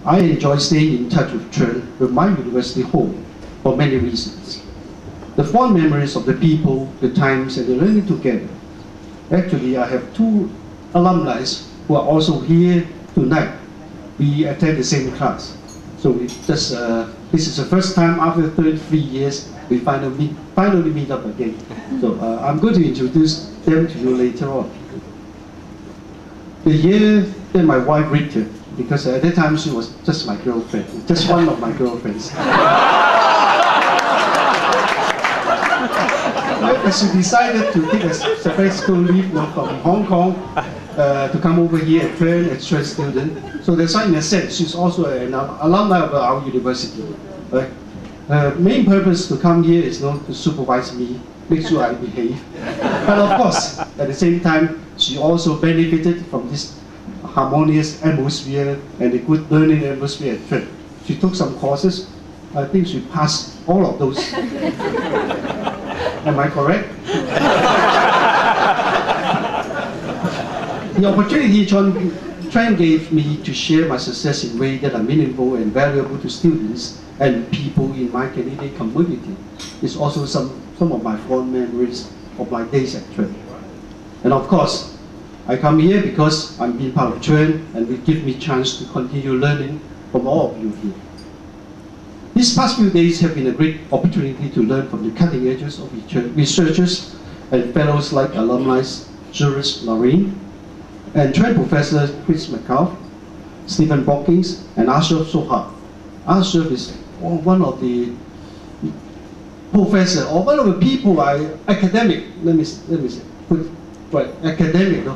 I enjoy staying in touch with Trent, with my university home, for many reasons. The fond memories of the people, the times, and the learning together. Actually, I have two alumni who are also here tonight. We attend the same class. So this is the first time after 33 years we finally meet up again. So I'm going to introduce them to you later on. The year that my wife returned, because at that time she was just my girlfriend, just one of my girlfriends. She decided to take a sabbatical leave from Hong Kong to come over here and train as a student. So that's why, in a sense, she's also an alumni of our university. Right? Her main purpose to come here is not to supervise me, make sure I behave. But of course, at the same time, she also benefited from this harmonious atmosphere and the good learning atmosphere at Trent. She took some courses. I think she passed all of those. Am I correct? The opportunity Trent gave me to share my success in ways that are meaningful and valuable to students and people in my Canadian community is also some of my fond memories of my days at Trent. And of course, I come here because I'm being part of Trent and it gives me a chance to continue learning from all of you here. These past few days have been a great opportunity to learn from the cutting edges of researchers and fellows like alumni Juris Lorraine and Trent Professor Chris McCall, Stephen Bockings, and Ashraf Sohar. Ashraf is one of the professor or one of the people academic. Let me say, put it right, academic.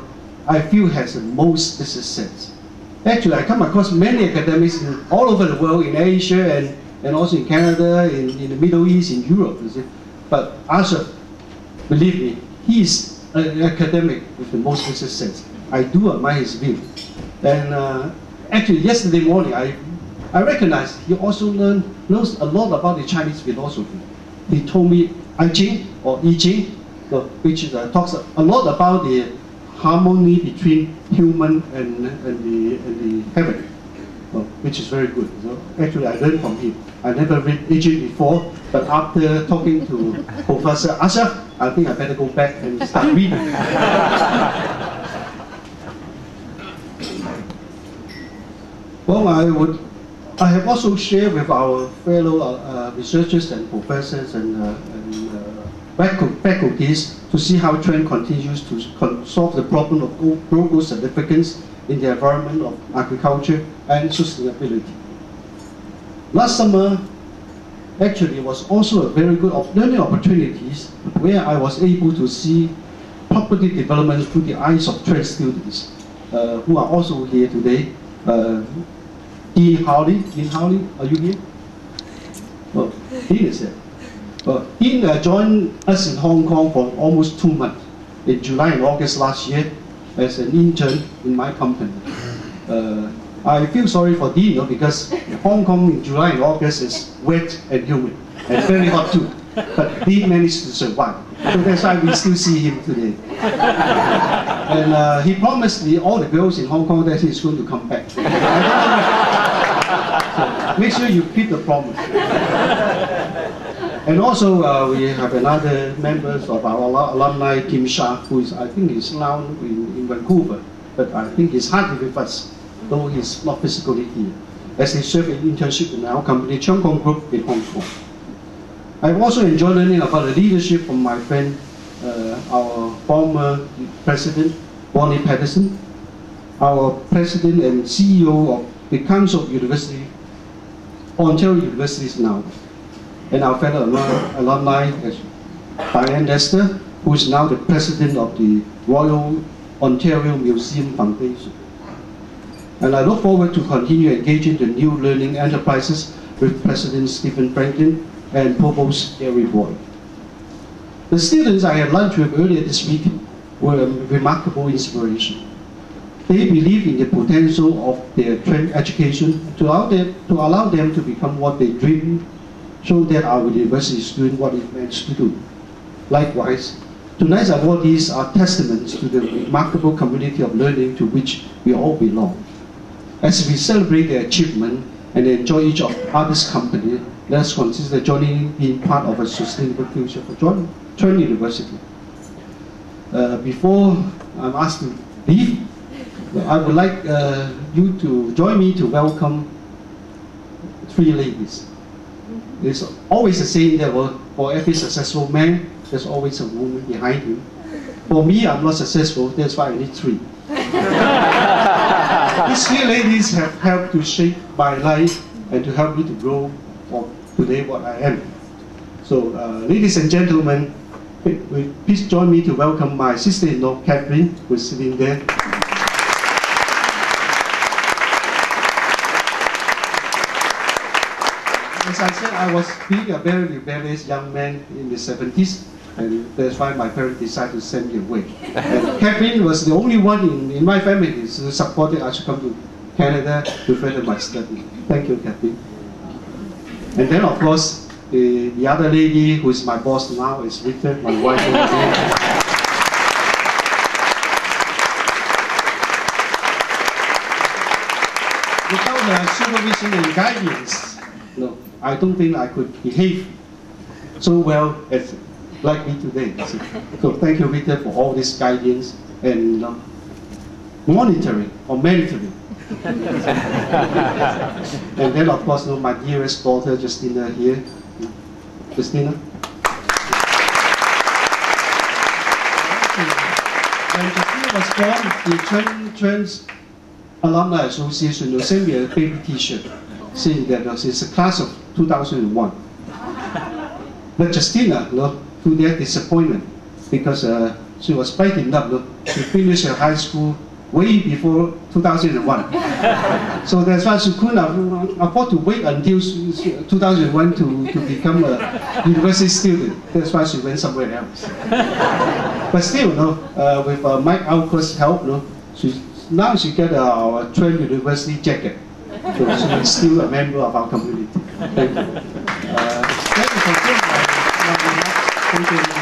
I feel has the most business sense. Actually, I come across many academics all over the world, in Asia and also in Canada, in the Middle East, in Europe. You see. But Ashraf, believe me, he is an academic with the most business sense. I do admire his view. And actually, yesterday morning, I recognized he also knows a lot about the Chinese philosophy. He told me I Ching or I Ching, which talks a lot about the harmony between human and the heaven, which is very good. So actually, I learned from him. I never read I Ching before, but after talking to Professor Ashraf, I think I better go back and start reading. Well, I have also shared with our fellow researchers and professors and faculties to see how Trent continues to solve the problem of global significance in the environment of agriculture and sustainability. Last summer, actually, was also a very good learning opportunities where I was able to see property development through the eyes of Trent students who are also here today. Dean Howley, are you here? Oh, Dean is here. Dean joined us in Hong Kong for almost 2 months, in July and August last year, as an intern in my company. I feel sorry for Dean because Hong Kong in July and August is wet and humid, and very hot too. But Dean managed to survive. So that's why we still see him today. And he promised me, all the girls in Hong Kong, that he's going to come back. So make sure you keep the promise. And also we have another member of our alumni, Kim Sha, who is, I think he's now in Vancouver, but I think he's hardly with us, though he's not physically here, as he served an internship in our company, Chung Kong Group in Hong Kong. I've also enjoyed learning about the leadership from my friend, our former president, Bonnie Patterson, our president and CEO of the Council of University, Ontario Universities now, and our fellow alumni, Diane Lester, who is now the president of the Royal Ontario Museum Foundation. And I look forward to continue engaging the new learning enterprises with President Stephen Franklin and Provost Gary Boyd. The students I had lunch with earlier this week were a remarkable inspiration. They believe in the potential of their Trent education to allow them to become what they dream, so that our university is doing what it meant to do. Likewise, tonight's awardees are testaments to the remarkable community of learning to which we all belong. As we celebrate their achievement and enjoy each other's company, let's consider joining being part of a sustainable future for Trent University. Before I'm asked to leave, I would like you to join me to welcome 3 ladies. It's always the same that for every successful man, there's always a woman behind him. For me, I'm not successful, that's why I need 3. These 3 ladies have helped to shape my life and to help me to grow for today what I am. So, ladies and gentlemen, please join me to welcome my sister-in-law, Catherine, who is sitting there. As I said, I was being a very rebellious young man in the 70s, and that's why my parents decided to send me away. And Catherine was the only one in my family who supported us to come to Canada to further my study. Thank you, Catherine. And then, of course, the other lady who is my boss now is Rita, my wife. Without her supervision and guidance, no, I don't think I could behave so well as like me today. So thank you, Rita, for all this guidance and monitoring or mentoring. And then, of course, my dearest daughter, Justina, here. Justina. When Justina was born, the Trent Alumni Association will send me a baby T-shirt saying that it's a class of 2001. But Justina, to their disappointment, because she was bright enough to finish her high school way before 2001. So that's why she couldn't afford to wait until 2001 to become a university student. That's why she went somewhere else. But still, with Mike Alcott's help, now she got our Trent University jacket. So she is still a member of our community. Thank you. Thank you for my remarks. Thank you.